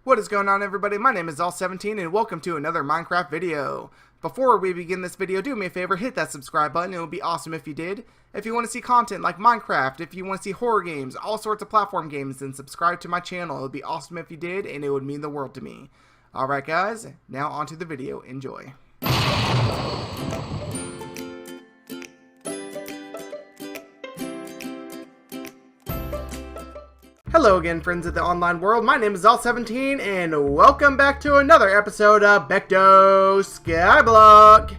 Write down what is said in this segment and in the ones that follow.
What is going on, everybody? My name is All17 and welcome to another Minecraft video. Before we begin this video, do me a favor, hit that subscribe button. It would be awesome if you did. If you want to see content like Minecraft, if you want to see horror games, all sorts of platform games, then subscribe to my channel. It would be awesome if you did, and it would mean the world to me. Alright guys, now on to the video. Enjoy. Hello again, friends of the online world. My name is All17 and welcome back to another episode of Becto Skyblock.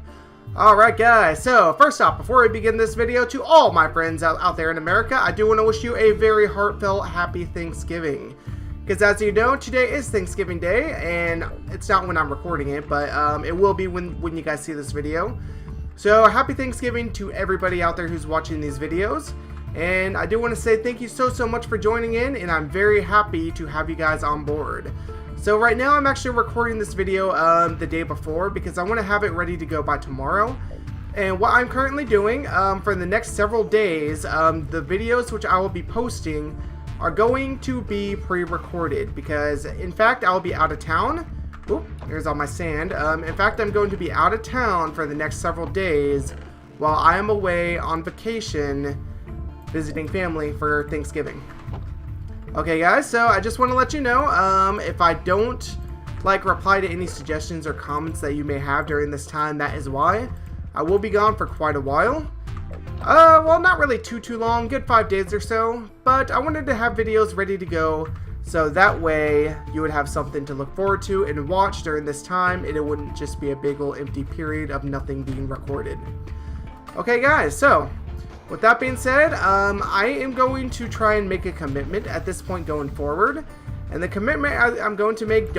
Alright guys, so first off, before we begin this video, to all my friends out there in America, I do want to wish you a very heartfelt happy Thanksgiving. Because as you know, today is Thanksgiving Day, and it's not when I'm recording it, but it will be when you guys see this video. So happy Thanksgiving to everybody out there who's watching these videos. And I do want to say thank you so much for joining in, and I'm very happy to have you guys on board. So right now I'm actually recording this video the day before because I want to have it ready to go by tomorrow. And what I'm currently doing for the next several days, the videos which I will be posting are going to be pre-recorded because in fact I'll be out of town. Oop, there's all my sand. In fact, I'm going to be out of town for the next several days while I am away on vacation visiting family for Thanksgiving. Okay guys, so I just want to let you know, if I don't reply to any suggestions or comments that you may have during this time, that is why. I will be gone for quite a while. Well, not really too long, good 5 days or so, but I wanted to have videos ready to go so that way you would have something to look forward to and watch during this time, and it wouldn't just be a big old empty period of nothing being recorded. Okay guys, so with that being said, I am going to try and make a commitment at this point going forward. And the commitment I'm going to make,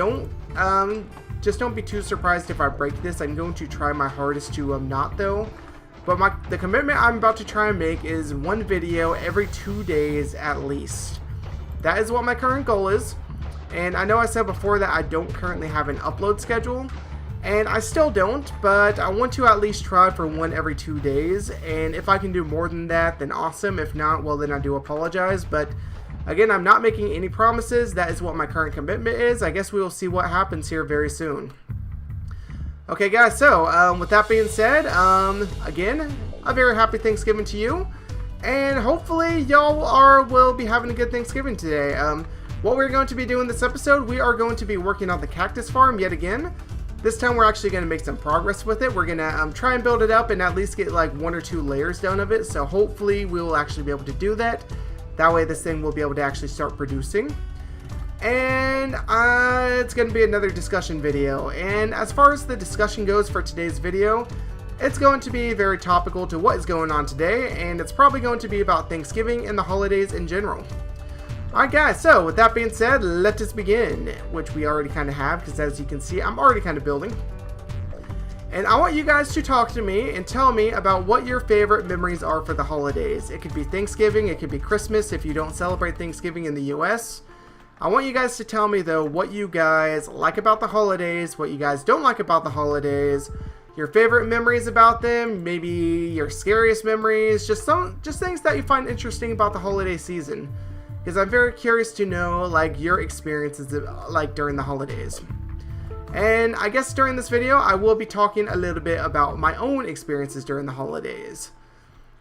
just don't be too surprised if I break this. I'm going to try my hardest to not though. But the commitment I'm about to try and make is one video every 2 days at least. That is what my current goal is. And I know I said before that I don't currently have an upload schedule. And I still don't, but I want to at least try for one every 2 days, and if I can do more than that, then awesome. If not, well then I do apologize, but again, I'm not making any promises. That is what my current commitment is. I guess we will see what happens here very soon. Okay guys, so with that being said, again, a very happy Thanksgiving to you, and hopefully y'all will be having a good Thanksgiving today. What we're going to be doing this episode, we are going to be working on the cactus farm yet again. This time we're actually going to make some progress with it. We're going to try and build it up and at least get like 1 or 2 layers done of it. So hopefully we will actually be able to do that. That way this thing will be able to actually start producing. And it's going to be another discussion video. And as far as the discussion goes for today's video, it's going to be very topical to what is going on today. And it's probably going to be about Thanksgiving and the holidays in general. Alright guys, so with that being said, let us begin, which we already kind of have, because as you can see, I'm already kind of building. And I want you guys to talk to me and tell me about what your favorite memories are for the holidays. It could be Thanksgiving, it could be Christmas if you don't celebrate Thanksgiving in the US. I want you guys to tell me though what you guys like about the holidays, what you guys don't like about the holidays, your favorite memories about them, maybe your scariest memories, just things that you find interesting about the holiday season. Because I'm very curious to know your experiences during the holidays. And I guess during this video I will be talking a little bit about my own experiences during the holidays,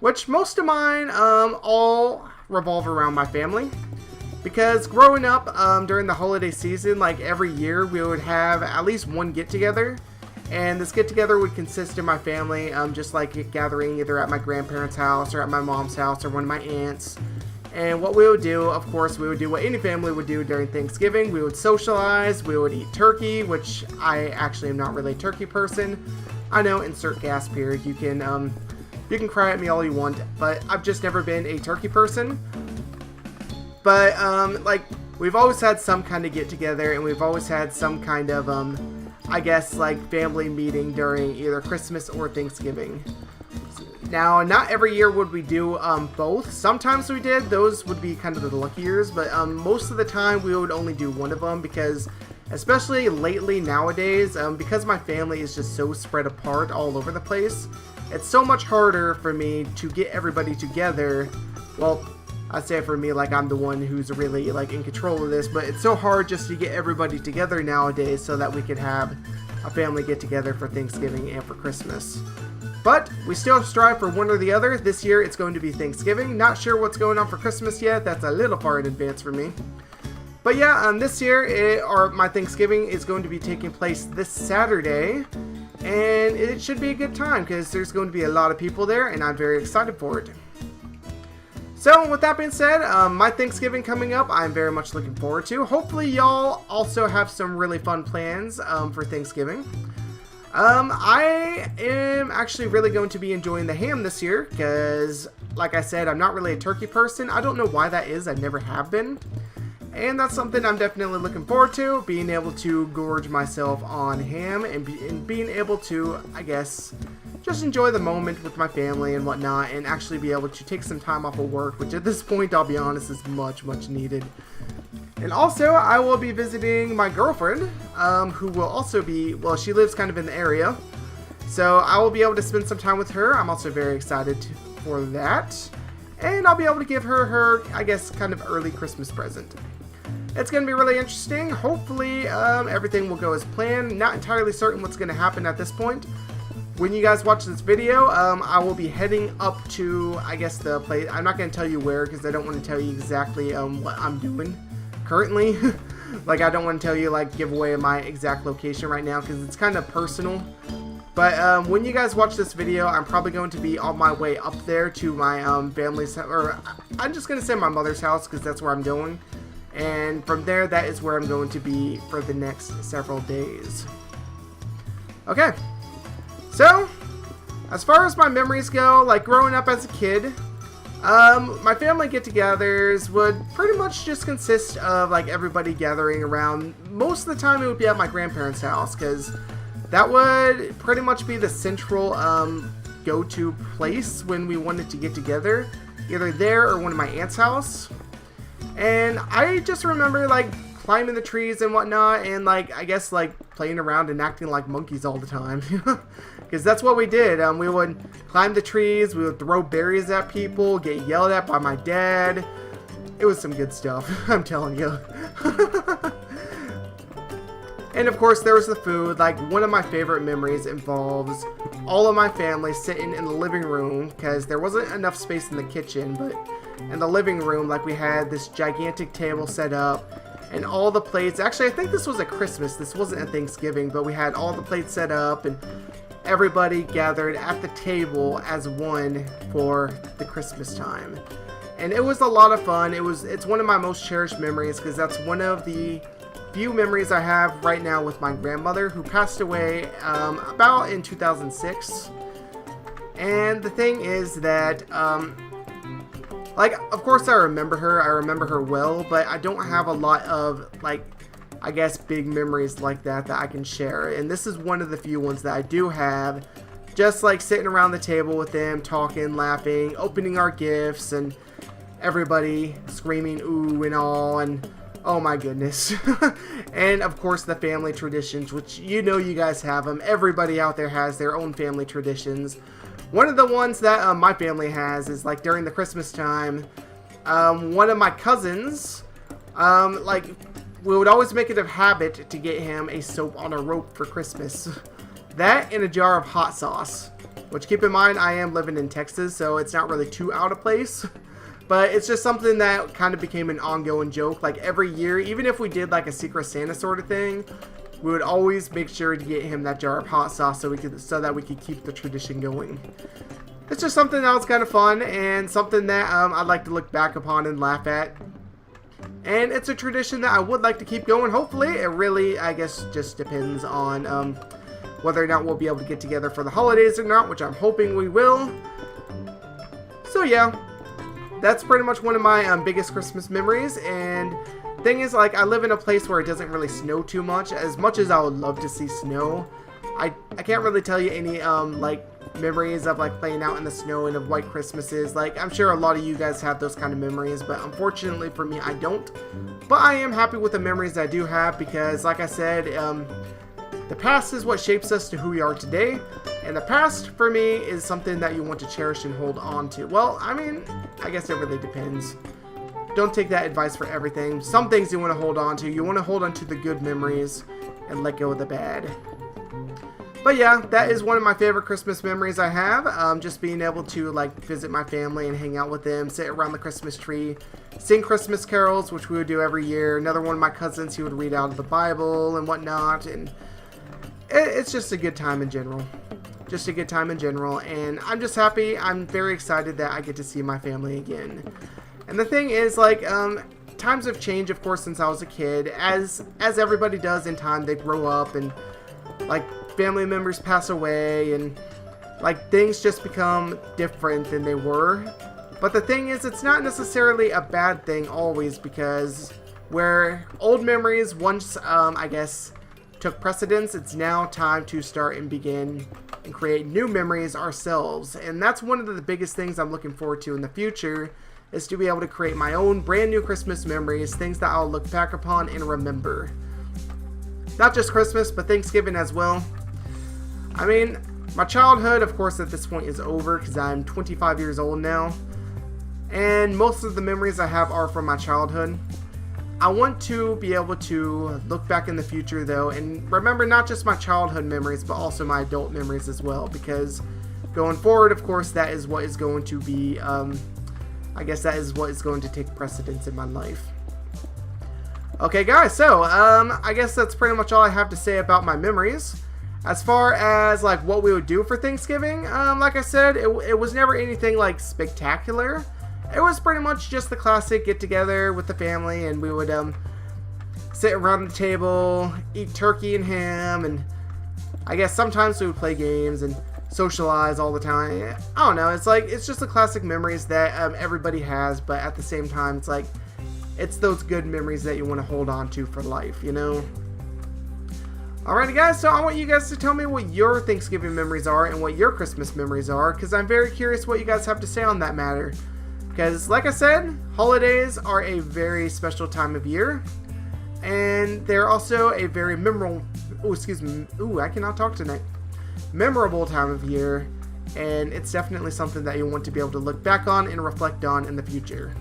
which most of mine all revolve around my family. Because growing up during the holiday season, every year we would have at least one get together, and this get together would consist of my family just gathering either at my grandparents' house or at my mom's house or one of my aunts. And what we would do, of course, we would do what any family would do during Thanksgiving. We would socialize, we would eat turkey, which I actually am not really a turkey person. I know, insert gasp here. You can cry at me all you want, but I've just never been a turkey person. But, we've always had some kind of get-together, and we've always had some kind of, I guess, family meeting during either Christmas or Thanksgiving. Now, not every year would we do both. Sometimes we did. Those would be kind of the lucky years. But most of the time, we would only do one of them because, especially lately nowadays, because my family is just so spread apart all over the place, it's so much harder for me to get everybody together. Well, I'd say for me, like, I'm the one who's really, like, in control of this, but it's so hard just to get everybody together nowadays so that we could have a family get-together for Thanksgiving and for Christmas. But we still strive for one or the other. This year, it's going to be Thanksgiving. Not sure what's going on for Christmas yet. That's a little far in advance for me. But yeah, this year, my Thanksgiving is going to be taking place this Saturday. And it should be a good time because there's going to be a lot of people there, and I'm very excited for it. So, with that being said, my Thanksgiving coming up, I'm very much looking forward to. Hopefully, y'all also have some really fun plans for Thanksgiving. I am actually really going to be enjoying the ham this year because, like I said, I'm not really a turkey person. I don't know why that is. I never have been. And that's something I'm definitely looking forward to, being able to gorge myself on ham and being able to, I guess, just enjoy the moment with my family and whatnot, and actually be able to take some time off of work, which at this point, I'll be honest, is much, much needed. And also, I will be visiting my girlfriend, who will also be, well, she lives kind of in the area, so I will be able to spend some time with her. I'm also very excited for that, and I'll be able to give her, I guess, kind of early Christmas present. It's going to be really interesting. Hopefully, everything will go as planned. Not entirely certain what's going to happen at this point. When you guys watch this video, I will be heading up to, I guess, the place. I'm not going to tell you where because I don't want to tell you exactly what I'm doing currently. Like, I don't want to tell you, like, give away my exact location right now because it's kind of personal. But when you guys watch this video, I'm probably going to be on my way up there to my family's, or I'm just going to say my mother's house because that's where I'm going. And from there, that is where I'm going to be for the next several days. Okay. So, as far as my memories go, like growing up as a kid, my family get-togethers would pretty much just consist of like everybody gathering around. Most of the time, it would be at my grandparents' house because that would pretty much be the central go-to place when we wanted to get together, either there or one of my aunt's house. And I just remember, like, climbing the trees and whatnot, and, like, I guess, like, playing around and acting like monkeys all the time. Because that's what we did. We would climb the trees, we would throw berries at people, get yelled at by my dad. It was some good stuff, I'm telling you. And, of course, there was the food. Like, one of my favorite memories involves all of my family sitting in the living room, because there wasn't enough space in the kitchen, but in the living room, like, we had this gigantic table set up, and all the plates, actually, I think this was at Christmas, this wasn't at Thanksgiving, but we had all the plates set up, and everybody gathered at the table as one for the Christmas time. And it was a lot of fun. It's one of my most cherished memories, because that's one of the few memories I have right now with my grandmother, who passed away about in 2006. And the thing is that, like, of course I remember her well, but I don't have a lot of, like, I guess big memories like that I can share. And this is one of the few ones that I do have, just like sitting around the table with them, talking, laughing, opening our gifts, and everybody screaming ooh and all, and oh my goodness. And of course the family traditions, which you know you guys have them. Everybody out there has their own family traditions. One of the ones that my family has is, like, during the Christmas time, one of my cousins, like, we would always make it a habit to get him a soap on a rope for Christmas. That and a jar of hot sauce, which, keep in mind, I am living in Texas, so it's not really too out of place. But it's just something that kind of became an ongoing joke. Like, every year, even if we did, like, a Secret Santa sort of thing, we would always make sure to get him that jar of hot sauce so that we could keep the tradition going. It's just something that was kind of fun and something that I'd like to look back upon and laugh at. And it's a tradition that I would like to keep going. Hopefully, it really, I guess, just depends on whether or not we'll be able to get together for the holidays or not, which I'm hoping we will. So yeah, that's pretty much one of my biggest Christmas memories. And thing is, like, I live in a place where it doesn't really snow too much. As much as I would love to see snow, I can't really tell you any like memories of, like, playing out in the snow and of white Christmases. Like, I'm sure a lot of you guys have those kind of memories, but unfortunately for me, I don't. But I am happy with the memories I do have because, like I said, the past is what shapes us to who we are today. And the past, for me, is something that you want to cherish and hold on to. Well, I mean, I guess it really depends. don't take that advice for everything. Some things you want to hold on to. You want to hold on to the good memories and let go of the bad. But yeah, that is one of my favorite Christmas memories I have. Just being able to like visit my family and hang out with them, sit around the Christmas tree, sing Christmas carols, which we would do every year. Another one of my cousins, he would read out of the Bible and whatnot, and it's just a good time in general. Just a good time in general, and I'm just happy. I'm very excited that I get to see my family again. And the thing is, like, times have changed, of course, since I was a kid. As everybody does in time, they grow up and like family members pass away and like things just become different than they were. But the thing is, it's not necessarily a bad thing always, because where old memories once I guess took precedence, it's now time to start and begin and create new memories ourselves. And that's one of the biggest things I'm looking forward to in the future, is to be able to create my own brand new Christmas memories, things that I'll look back upon and remember. Not just Christmas, but Thanksgiving as well. I mean, my childhood, of course, at this point is over because I'm 25 years old now. And most of the memories I have are from my childhood. I want to be able to look back in the future, though, and remember not just my childhood memories, but also my adult memories as well. Because going forward, of course, that is what is going to be, I guess that is what is going to take precedence in my life. Okay, guys, so I guess that's pretty much all I have to say about my memories. As far as like what we would do for Thanksgiving, like I said, it was never anything like spectacular. It was pretty much just the classic get together with the family, and we would sit around the table, eat turkey and ham, and I guess sometimes we would play games and socialize all the time. I don't know, it's just the classic memories that everybody has, but at the same time, it's like it's those good memories that you want to hold on to for life, you know? Alrighty guys, so I want you guys to tell me what your Thanksgiving memories are and what your Christmas memories are, because I'm very curious what you guys have to say on that matter. Because like I said, holidays are a very special time of year, and they're also a very memorable time of year, and it's definitely something that you want to be able to look back on and reflect on in the future.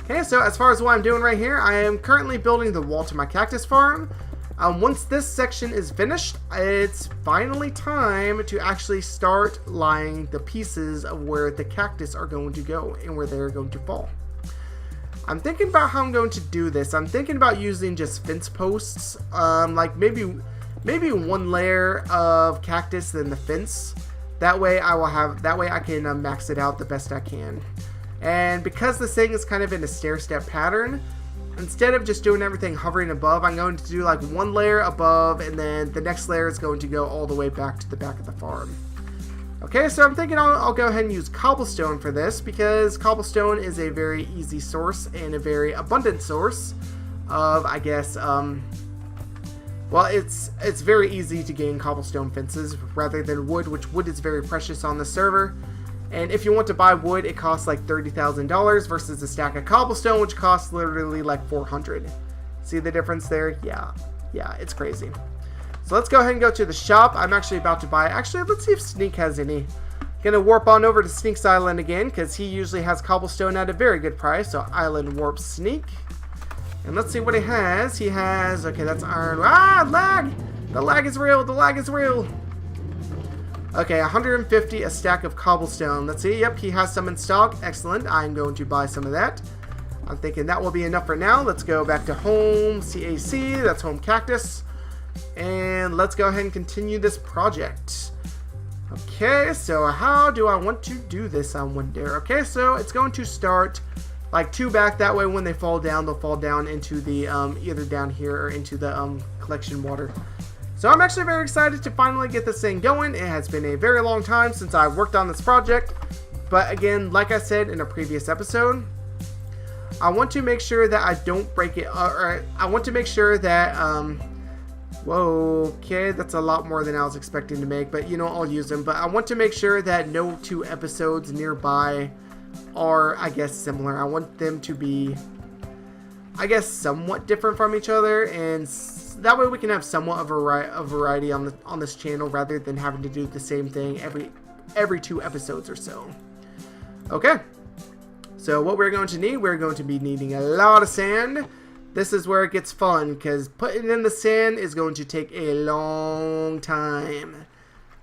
Okay, so as far as what I'm doing right here, I am currently building the wall to my cactus farm. Once this section is finished, it's finally time to actually start laying the pieces of where the cactus are going to go and where they're going to fall. I'm thinking about how I'm going to do this. I'm thinking about using just fence posts, like maybe one layer of cactus, then the fence. That way I can max it out the best I can. And because this thing is kind of in a stair-step pattern, instead of just doing everything hovering above, I'm going to do like one layer above, and then the next layer is going to go all the way back to the back of the farm. Okay, so I'm thinking I'll go ahead and use cobblestone for this, because cobblestone is a very easy source and a very abundant source of, I guess, well, it's very easy to gain cobblestone fences rather than wood, which wood is very precious on the server. And if you want to buy wood, it costs like $30,000 versus a stack of cobblestone, which costs literally like $400. See the difference there? Yeah, it's crazy. So let's go ahead and go to the shop. I'm actually about to buy. Actually, let's see if Sneak has any. Gonna warp on over to Sneak's Island again, because he usually has cobblestone at a very good price. So Island Warp Sneak. And let's see what he has. He has, okay, that's iron. Ah, lag! The lag is real, the lag is real. Okay, 150 a stack of cobblestone. Let's see. Yep, he has some in stock. Excellent. I'm going to buy some of that. I'm thinking that will be enough for now. Let's go back to home CAC. That's home cactus. And let's go ahead and continue this project. Okay, so how do I want to do this, I wonder? Okay, so it's going to start like two back. That way when they fall down, they'll fall down into the either down here or into the collection water. So I'm actually very excited to finally get this thing going. It has been a very long time since I worked on this project. But again, like I said in a previous episode, I want to make sure that I don't break it. Or I want to make sure that, whoa, okay, that's a lot more than I was expecting to make. But, you know, I'll use them. But I want to make sure that no two episodes nearby are, I guess, similar. I want them to be, I guess, somewhat different from each other. And that way we can have somewhat of a variety on this channel, rather than having to do the same thing every 2 episodes or so. Okay. So what we're going to be needing a lot of sand. This is where it gets fun, because putting in the sand is going to take a long time.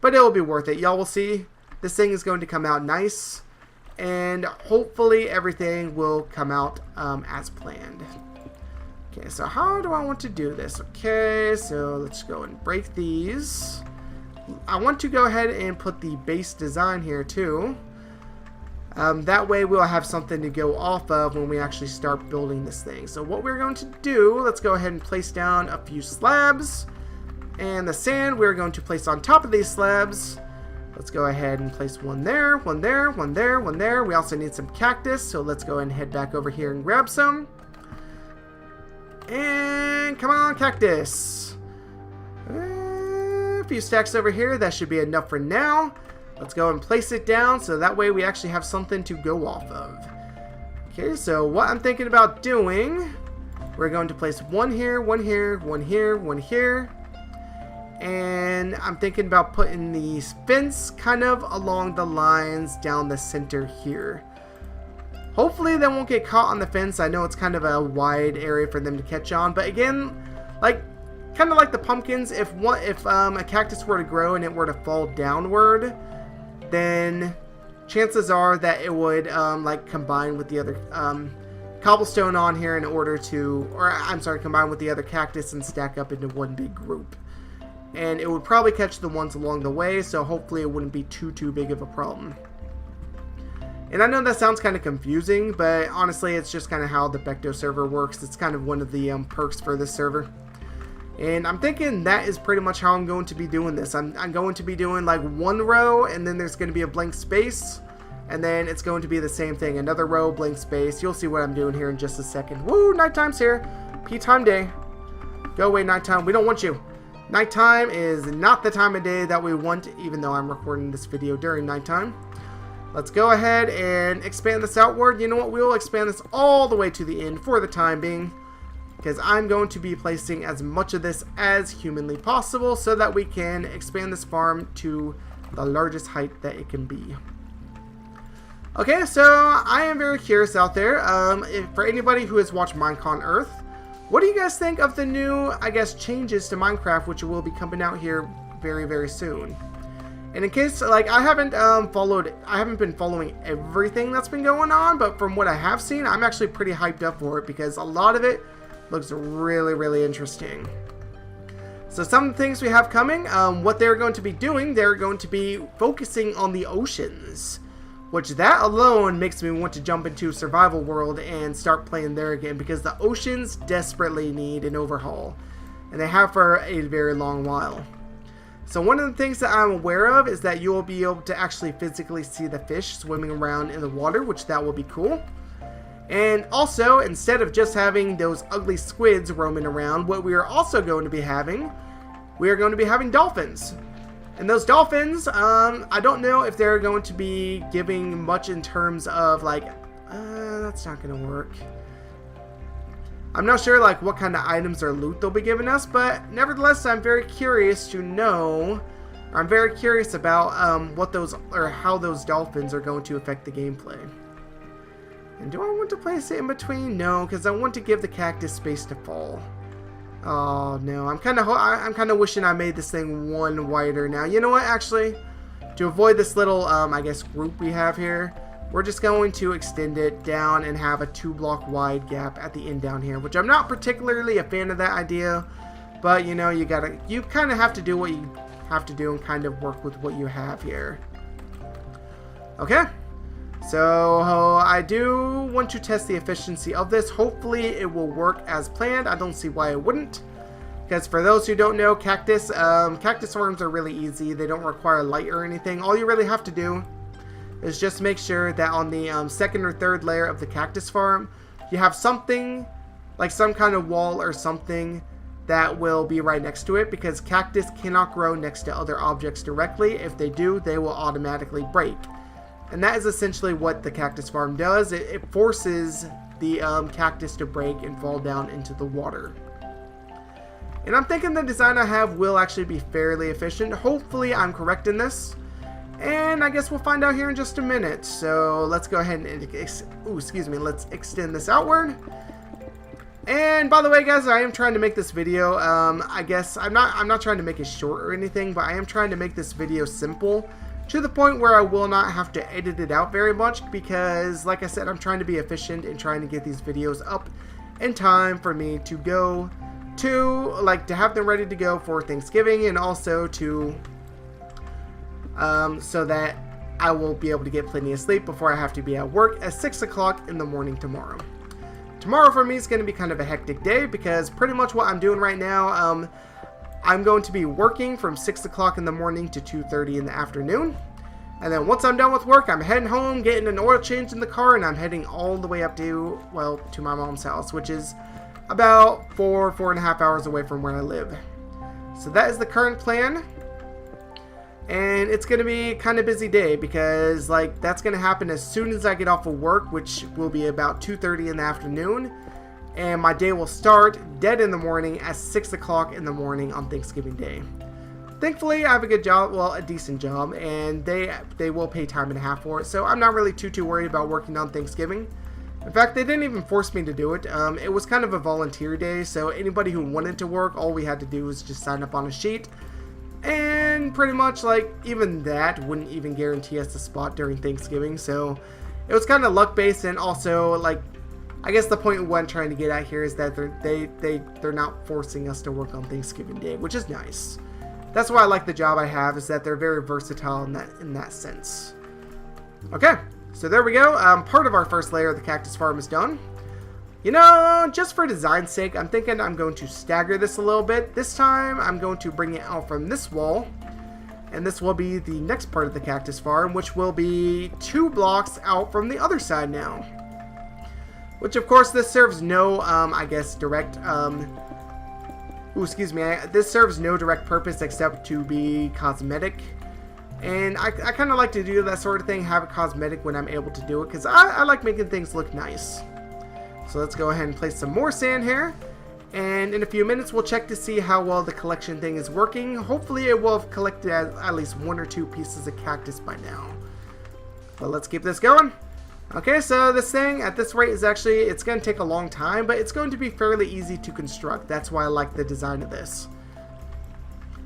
But it will be worth it. Y'all will see. This thing is going to come out nice. And hopefully everything will come out as planned. Okay, so how do I want to do this? Okay, so let's go and break these. I want to go ahead and put the base design here too. That way we'll have something to go off of when we actually start building this thing. So what we're going to do, let's go ahead and place down a few slabs. And the sand we're going to place on top of these slabs. Let's go ahead and place one there, one there, one there, one there. We also need some cactus, so let's go ahead and head back over here and grab some. And come on, cactus. A few stacks over here. That should be enough for now. Let's go and place it down so that way we actually have something to go off of. Okay, so what I'm thinking about doing, we're going to place one here, one here, one here, one here. And I'm thinking about putting the fence kind of along the lines down the center here. Hopefully they won't get caught on the fence. I know it's kind of a wide area for them to catch on. But again, like kind of like the pumpkins, if a cactus were to grow and it were to fall downward, then chances are that it would like combine with the other cobblestone on here in order to, or I'm sorry, combine with the other cactus and stack up into one big group. And it would probably catch the ones along the way, so hopefully it wouldn't be too big of a problem. And I know that sounds kind of confusing, but honestly it's just kind of how the Becto server works. It's kind of one of the perks for this server. And I'm thinking that is pretty much how I'm going to be doing this. I'm going to be doing like one row, and then there's going to be a blank space. And then it's going to be the same thing. Another row, blank space. You'll see what I'm doing here in just a second. Woo, nighttime's here. P-time day. Go away, nighttime. We don't want you. Nighttime is not the time of day that we want, even though I'm recording this video during nighttime. Let's go ahead and expand this outward. You know what? We will expand this all the way to the end for the time being, because I'm going to be placing as much of this as humanly possible so that we can expand this farm to the largest height that it can be. Okay, so I am very curious out there. For anybody who has watched Minecon Earth, what do you guys think of the new, I guess, changes to Minecraft, which will be coming out here very, very soon? And in case, like, I haven't been following everything that's been going on, but from what I have seen, I'm actually pretty hyped up for it because a lot of it looks really, really interesting. So some of the things we have coming, what they're going to be doing, they're going to be focusing on the oceans, which that alone makes me want to jump into Survival World and start playing there again, because the oceans desperately need an overhaul, and they have for a very long while. So one of the things that I'm aware of is that you will be able to actually physically see the fish swimming around in the water, which that will be cool. And also, instead of just having those ugly squids roaming around, what we are also going to be having, we are going to be having dolphins. And those dolphins, I don't know if they're going to be giving much in terms of like, that's not going to work. I'm not sure like what kind of items or loot they'll be giving us, but nevertheless, I'm very curious to know. I'm very curious about what those, or how those dolphins are going to affect the gameplay. And do I want to place it in between? No, because I want to give the cactus space to fall. Oh no, I'm kind of wishing I made this thing one wider now. You know what? Actually, to avoid this little, I guess, group we have here, we're just going to extend it down and have a 2-block wide gap at the end down here, which I'm not particularly a fan of that idea, but you know, you kind of have to do what you have to do and kind of work with what you have here. Okay. So I do want to test the efficiency of this. Hopefully it will work as planned. I don't see why it wouldn't. Because for those who don't know, cactus farms are really easy. They don't require light or anything. All you really have to do is just make sure that on the second or third layer of the cactus farm, you have something like some kind of wall or something that will be right next to it, because cactus cannot grow next to other objects directly. If they do, they will automatically break. And that is essentially what the cactus farm does. It forces the cactus to break and fall down into the water. And I'm thinking the design I have will actually be fairly efficient. Hopefully I'm correct in this. And I guess we'll find out here in just a minute. So let's go ahead and let's extend this outward. And by the way, guys, I am trying to make this video. I guess I'm not trying to make it short or anything, but I am trying to make this video simple to the point where I will not have to edit it out very much, because like I said, I'm trying to be efficient and trying to get these videos up in time for me to go to, to have them ready to go for Thanksgiving, and also to so that I will be able to get plenty of sleep before I have to be at work at 6 o'clock in the morning tomorrow. Tomorrow for me is going to be kind of a hectic day, because pretty much what I'm doing right now, I'm going to be working from 6 o'clock in the morning to 2:30 in the afternoon. And then once I'm done with work, I'm heading home, getting an oil change in the car, and I'm heading all the way up to my mom's house, which is about 4.5 hours away from where I live. So that is the current plan. And it's going to be kind of busy day, because that's going to happen as soon as I get off of work, which will be about 2:30 in the afternoon. And my day will start dead in the morning at 6 o'clock in the morning on Thanksgiving Day. Thankfully, I have a good job, well, a decent job, and they will pay time and a half for it, so I'm not really too worried about working on Thanksgiving. In fact, they didn't even force me to do it. It was kind of a volunteer day, so anybody who wanted to work, all we had to do was just sign up on a sheet. And pretty much, even that wouldn't even guarantee us a spot during Thanksgiving, so it was kind of luck-based. And also, I guess the point of what I'm trying to get at here is that they're not forcing us to work on Thanksgiving Day, which is nice. That's why I like the job I have, is that they're very versatile in that sense. Okay, so there we go. Part of our first layer of the cactus farm is done. You know, just for design's sake, I'm thinking I'm going to stagger this a little bit. This time, I'm going to bring it out from this wall, and this will be the next part of the cactus farm, which will be 2 blocks out from the other side now. Which, of course, this serves no, I guess, direct, this serves no direct purpose except to be cosmetic. And I kind of like to do that sort of thing, have it cosmetic when I'm able to do it, because I like making things look nice. So let's go ahead and place some more sand here. And in a few minutes, we'll check to see how well the collection thing is working. Hopefully, it will have collected at least 1 or 2 pieces of cactus by now. But let's keep this going. Okay, so this thing at this rate is it's going to take a long time, but it's going to be fairly easy to construct. That's why I like the design of this.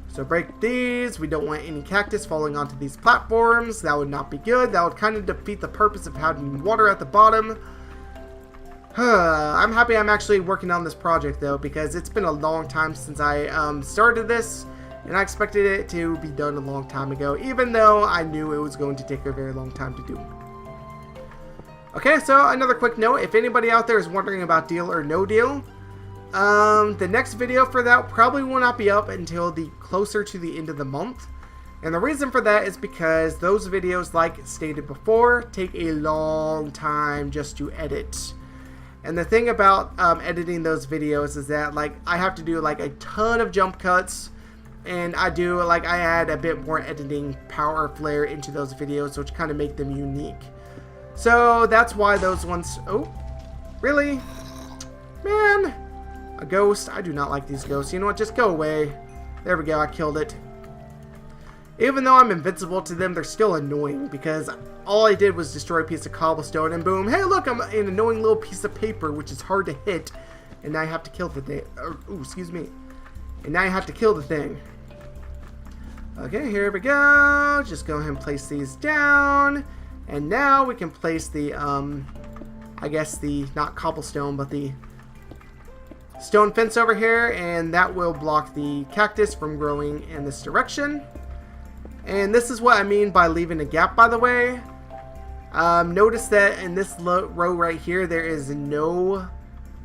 So break these. We don't want any cactus falling onto these platforms. That would not be good. That would kind of defeat the purpose of having water at the bottom. I'm happy I'm actually working on this project, though, because it's been a long time since I started this, and I expected it to be done a long time ago, even though I knew it was going to take a very long time to do. Okay, so another quick note, if anybody out there is wondering about Deal or No Deal, the next video for that probably will not be up until closer to the end of the month. And the reason for that is because those videos, like stated before, take a long time just to edit. And the thing about editing those videos is that I have to do a ton of jump cuts, and I add a bit more editing power flair into those videos, which kind of make them unique. So that's why those ones... Oh, really? Man, a ghost. I do not like these ghosts. You know what? Just go away. There we go. I killed it. Even though I'm invincible to them, they're still annoying, because all I did was destroy a piece of cobblestone, and boom, hey look, I'm an annoying little piece of paper, which is hard to hit, and now I have to kill the thing. And now I have to kill the thing. Okay, here we go. Just go ahead and place these down, and now we can place the, I guess not cobblestone, but the stone fence over here, and that will block the cactus from growing in this direction. And this is what I mean by leaving a gap, by the way. Notice that in this row right here, there is no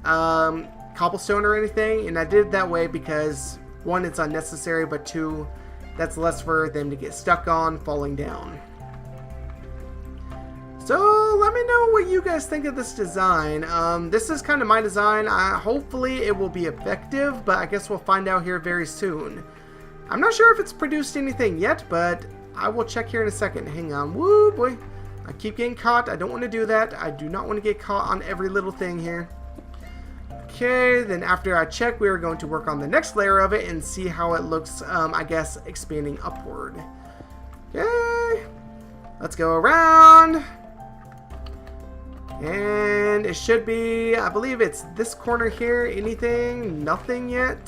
cobblestone or anything. And I did it that way because, 1, it's unnecessary, but 2, that's less for them to get stuck on falling down. So let me know what you guys think of this design. This is kind of my design. Hopefully it will be effective, but I guess we'll find out here very soon. I'm not sure if it's produced anything yet, but I will check here in a second. Hang on. Woo, boy. I keep getting caught. I don't want to do that. I do not want to get caught on every little thing here. Okay, then after I check, we are going to work on the next layer of it and see how it looks, I guess, expanding upward. Okay. Let's go around. And it should be, I believe it's this corner here. Anything? Nothing yet.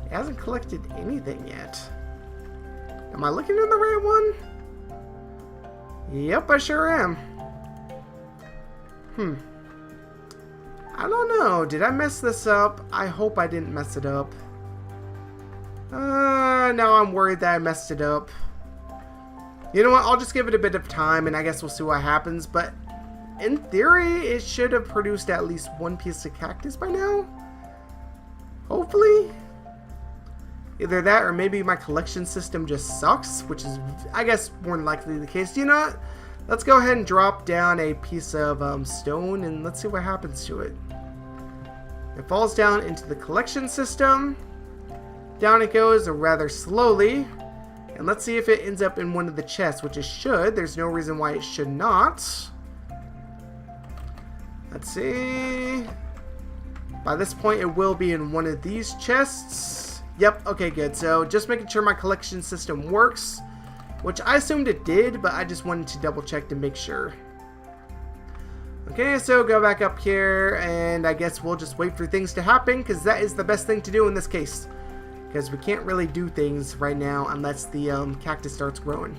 It hasn't collected anything yet. Am I looking in the right one? Yep, I sure am. I don't know. Did I mess this up? I hope I didn't mess it up. Now I'm worried that I messed it up. You know what? I'll just give it a bit of time and I guess we'll see what happens. But in theory, it should have produced at least one piece of cactus by now. Hopefully. Either that or maybe my collection system just sucks, which is, I guess, more than likely the case. You know what? Let's go ahead and drop down a piece of stone and let's see what happens to it. It falls down into the collection system. Down it goes rather slowly. And let's see if it ends up in one of the chests, which it should. There's no reason why it should not. Let's see. By this point, it will be in one of these chests. Yep, okay, good. So just making sure my collection system works, which I assumed it did, but I just wanted to double check to make sure. Okay, so go back up here, and I guess we'll just wait for things to happen, because that is the best thing to do in this case. Because we can't really do things right now unless the cactus starts growing.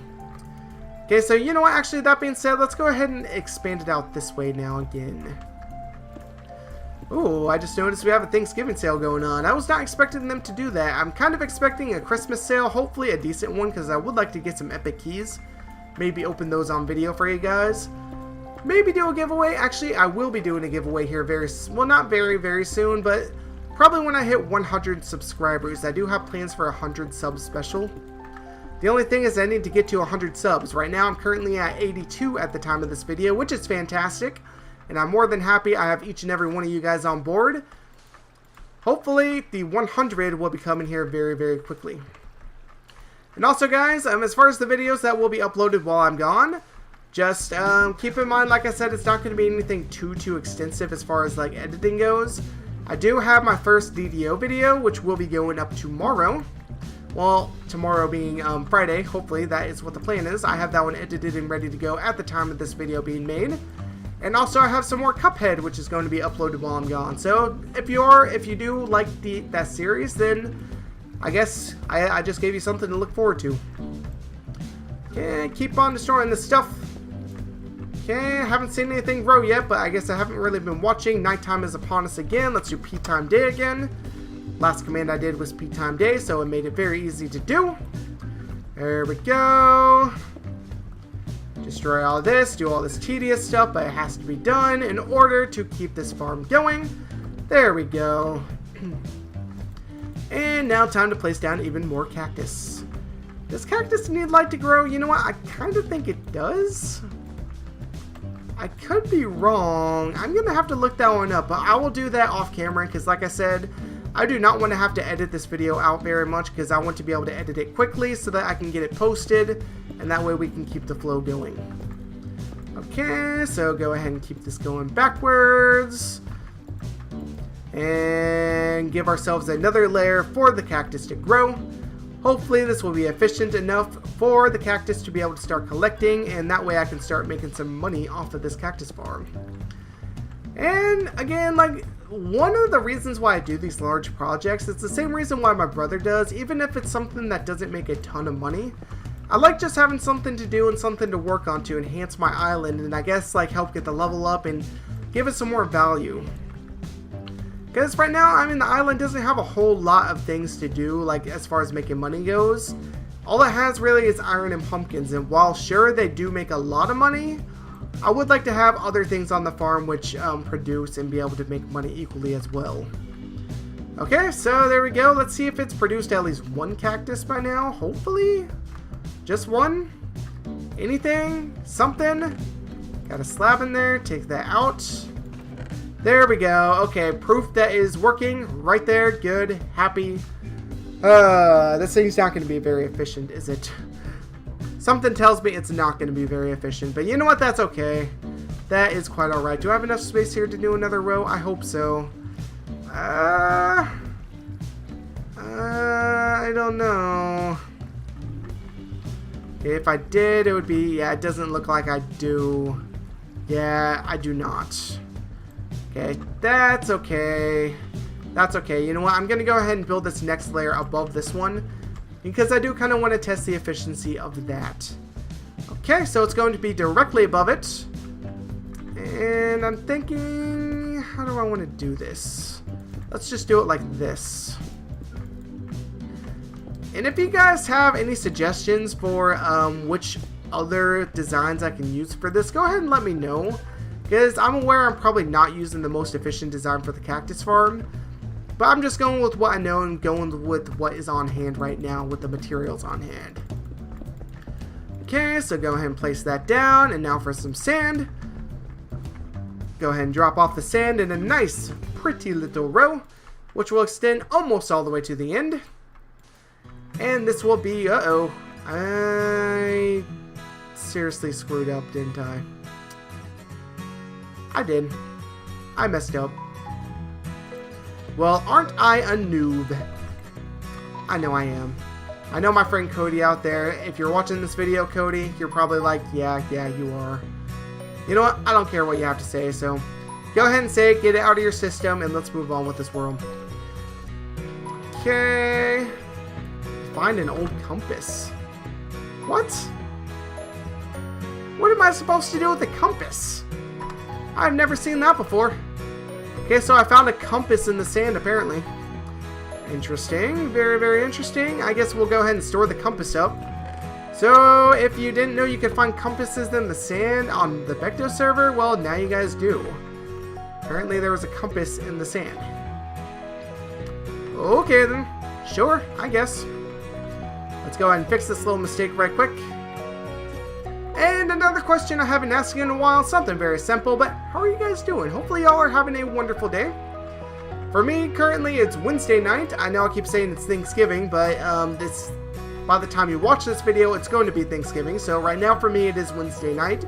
Okay, so you know what? Actually, that being said, let's go ahead and expand it out this way now again. Ooh, I just noticed we have a Thanksgiving sale going on. I was not expecting them to do that. I'm kind of expecting a Christmas sale, hopefully a decent one, because I would like to get some epic keys. Maybe open those on video for you guys. Maybe do a giveaway. Actually, I will be doing a giveaway here not very soon, but probably when I hit 100 subscribers. I do have plans for a 100 sub special. The only thing is I need to get to 100 subs. Right now I'm currently at 82 at the time of this video, which is fantastic. And I'm more than happy I have each and every one of you guys on board. Hopefully the 100 will be coming here very quickly. And also guys, as far as the videos that will be uploaded while I'm gone, just keep in mind, like I said, it's not going to be anything too extensive as far as like editing goes. I do have my first DDO video, which will be going up tomorrow. Well, tomorrow being Friday, hopefully that is what the plan is. I have that one edited and ready to go at the time of this video being made. And also I have some more Cuphead, which is going to be uploaded while I'm gone. So if you do like that series, then I guess I just gave you something to look forward to. Okay, keep on destroying this stuff. Okay, I haven't seen anything grow yet, but I guess I haven't really been watching. Nighttime is upon us again. Let's do peak-time day again. Last command I did was peak-time day, so it made it very easy to do. There we go. Destroy all this, do all this tedious stuff, but it has to be done in order to keep this farm going. There we go. And now time to place down even more cactus. Does cactus need light to grow? You know what? I kind of think it does. I could be wrong. I'm going to have to look that one up, but I will do that off camera because like I said, I do not want to have to edit this video out very much because I want to be able to edit it quickly so that I can get it posted and that way we can keep the flow going. Okay, so go ahead and keep this going backwards and give ourselves another layer for the cactus to grow. Hopefully this will be efficient enough for the cactus to be able to start collecting, and that way I can start making some money off of this cactus farm. And again, like, one of the reasons why I do these large projects, it's the same reason why my brother does, even if it's something that doesn't make a ton of money. I like just having something to do and something to work on to enhance my island, and I guess like help get the level up and give it some more value. Because right now, I mean, the island doesn't have a whole lot of things to do, like as far as making money goes. All it has really is iron and pumpkins, and while sure they do make a lot of money, I would like to have other things on the farm which produce and be able to make money equally as well. Okay, so there we go. Let's see if it's produced at least one cactus by now, hopefully. Just one? Anything? Something? Got a slab in there, take that out. There we go. Okay, proof that is working right there. Good, happy. This thing's not going to be very efficient, is it? Something tells me it's not going to be very efficient, but you know what? That's okay. That is quite alright. Do I have enough space here to do another row? I hope so. I don't know. If I did, it would be, yeah, it doesn't look like I do. Yeah, I do not. Okay, that's okay. That's okay. You know what? I'm going to go ahead and build this next layer above this one, because I do kind of want to test the efficiency of that. Okay, so it's going to be directly above it. And I'm thinking, how do I want to do this? Let's just do it like this. And if you guys have any suggestions for which other designs I can use for this, go ahead and let me know. Because I'm aware I'm probably not using the most efficient design for the cactus farm. But I'm just going with what I know and going with what is on hand right now with the materials on hand. Okay, so go ahead and place that down. And now for some sand. Go ahead and drop off the sand in a nice, pretty little row, which will extend almost all the way to the end. And this will be, I seriously screwed up, didn't I? I did. I messed up. Well, aren't I a noob? I know I am. I know my friend Cody out there, if you're watching this video, Cody, you're probably like, yeah, you are. You know what? I don't care what you have to say, so go ahead and say it, get it out of your system, and let's move on with this world. Okay. Find an old compass. What? What am I supposed to do with a compass? I've never seen that before. Okay, so I found a compass in the sand, apparently. Interesting. Very, very interesting. I guess we'll go ahead and store the compass up. So, if you didn't know you could find compasses in the sand on the Becto server, well, now you guys do. Apparently there was a compass in the sand. Okay, then. Sure, I guess. Let's go ahead and fix this little mistake right quick. And another question I haven't asked you in a while, something very simple, but how are you guys doing? Hopefully y'all are having a wonderful day. For me, currently it's Wednesday night. I know I keep saying it's Thanksgiving, but by the time you watch this video, it's going to be Thanksgiving. So right now for me, it is Wednesday night,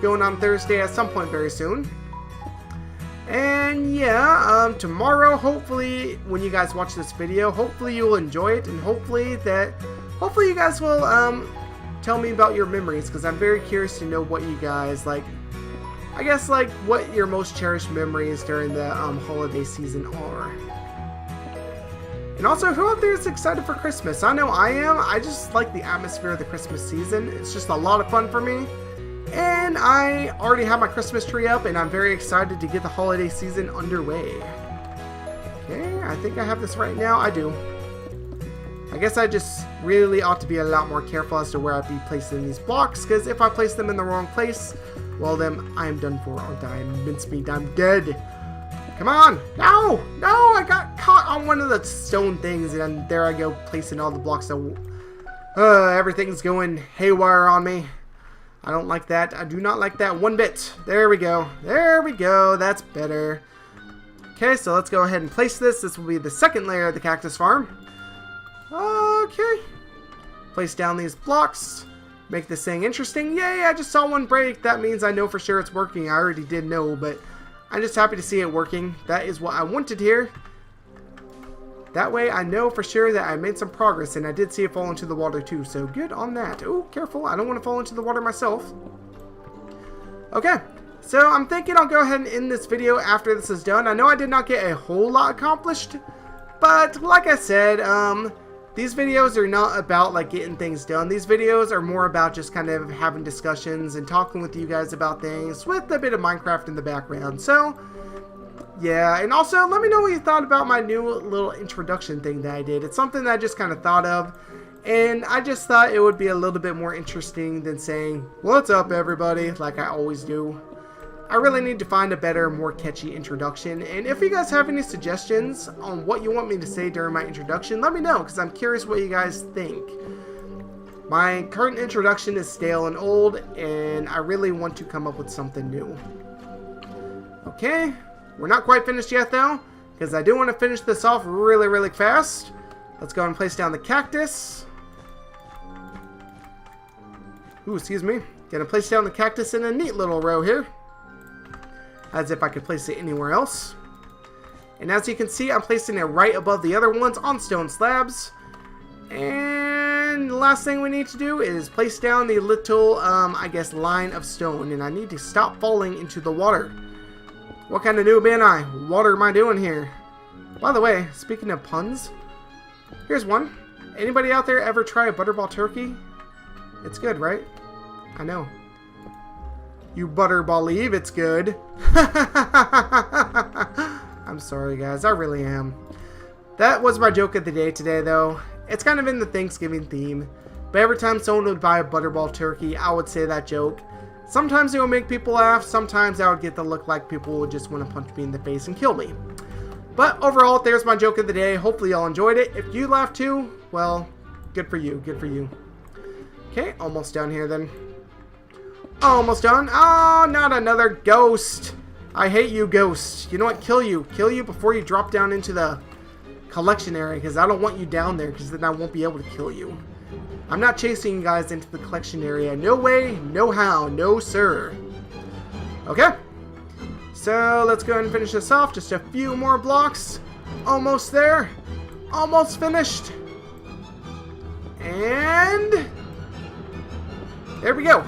going on Thursday at some point very soon. And yeah, tomorrow, hopefully, when you guys watch this video, hopefully you will enjoy it, and hopefully you guys will tell me about your memories, because I'm very curious to know what you guys like. I guess like what your most cherished memories during the holiday season are. And also, who out there is excited for Christmas? I know I am. I just like the atmosphere of the Christmas season. It's just a lot of fun for me. And I already have my Christmas tree up, and I'm very excited to get the holiday season underway. Okay, I think I have this right now. I do. I guess I just really ought to be a lot more careful as to where I'd be placing these blocks, because if I place them in the wrong place, well then, I am done for, aren't I? Mincemeat, I'm dead. Come on! No! No! I got caught on one of the stone things, and there I go, placing all the blocks. So, everything's going haywire on me. I don't like that. I do not like that one bit. There we go. There we go. That's better. Okay, so let's go ahead and place this. This will be the second layer of the cactus farm. Okay. Place down these blocks. Make this thing interesting. Yay, I just saw one break. That means I know for sure it's working. I already did know, but I'm just happy to see it working. That is what I wanted here. That way I know for sure that I made some progress, and I did see it fall into the water too, so good on that. Oh, careful, I don't want to fall into the water myself. Okay, so I'm thinking I'll go ahead and end this video after this is done. I know I did not get a whole lot accomplished, but like I said, these videos are not about like getting things done. These videos are more about just kind of having discussions and talking with you guys about things with a bit of Minecraft in the background. So yeah, and also let me know what you thought about my new little introduction thing that I did. It's something that I just kind of thought of, and I just thought it would be a little bit more interesting than saying, "What's up, everybody?" like I always do. I really need to find a better, more catchy introduction, and if you guys have any suggestions on what you want me to say during my introduction, let me know, because I'm curious what you guys think. My current introduction is stale and old, and I really want to come up with something new. Okay. We're not quite finished yet, though, because I do want to finish this off really, really fast. Let's go and place down the cactus. Ooh, excuse me. Gonna place down the cactus in a neat little row here, as if I could place it anywhere else. And as you can see, I'm placing it right above the other ones on stone slabs. And And last thing we need to do is place down the little, I guess, line of stone. And I need to stop falling into the water. What kind of noob am I? What am I doing here? By the way, speaking of puns, here's one. Anybody out there ever try a butterball turkey? It's good, right? I know. You butterball-eve, it's good. I'm sorry, guys. I really am. That was my joke of the day today, though. It's kind of in the Thanksgiving theme. But every time someone would buy a butterball turkey, I would say that joke. Sometimes it would make people laugh. Sometimes I would get the look like people would just want to punch me in the face and kill me. But overall, there's my joke of the day. Hopefully y'all enjoyed it. If you laughed too, well, good for you. Good for you. Okay, almost done here then. Almost done. Oh, not another ghost. I hate you, ghost. You know what? Kill you. Kill you before you drop down into the collection area, because I don't want you down there, because then I won't be able to kill you. I'm not chasing you guys into the collection area. No way, no how, no sir. Okay. So let's go ahead and finish this off. Just a few more blocks. Almost there. Almost finished. And there we go.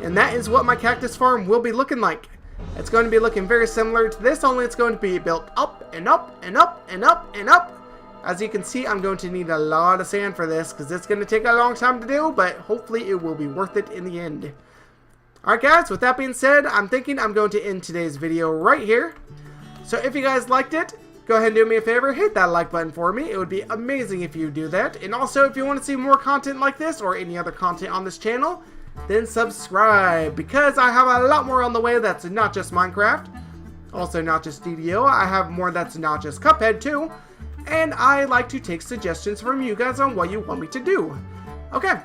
And that is what my cactus farm will be looking like. It's going to be looking very similar to this, only it's going to be built up and up and up and up and up. As you can see, I'm going to need a lot of sand for this because it's going to take a long time to do, but hopefully it will be worth it in the end. Alright guys, with that being said, I'm thinking I'm going to end today's video right here. So if you guys liked it, go ahead and do me a favor, hit that like button for me. It would be amazing if you do that. And also, if you want to see more content like this or any other content on this channel, then subscribe, because I have a lot more on the way that's not just Minecraft, also not just DDO. I have more that's not just Cuphead too, and I like to take suggestions from you guys on what you want me to do. Okay,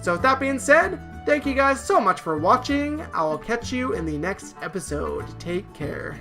so with that being said, thank you guys so much for watching. I will catch you in the next episode. Take care.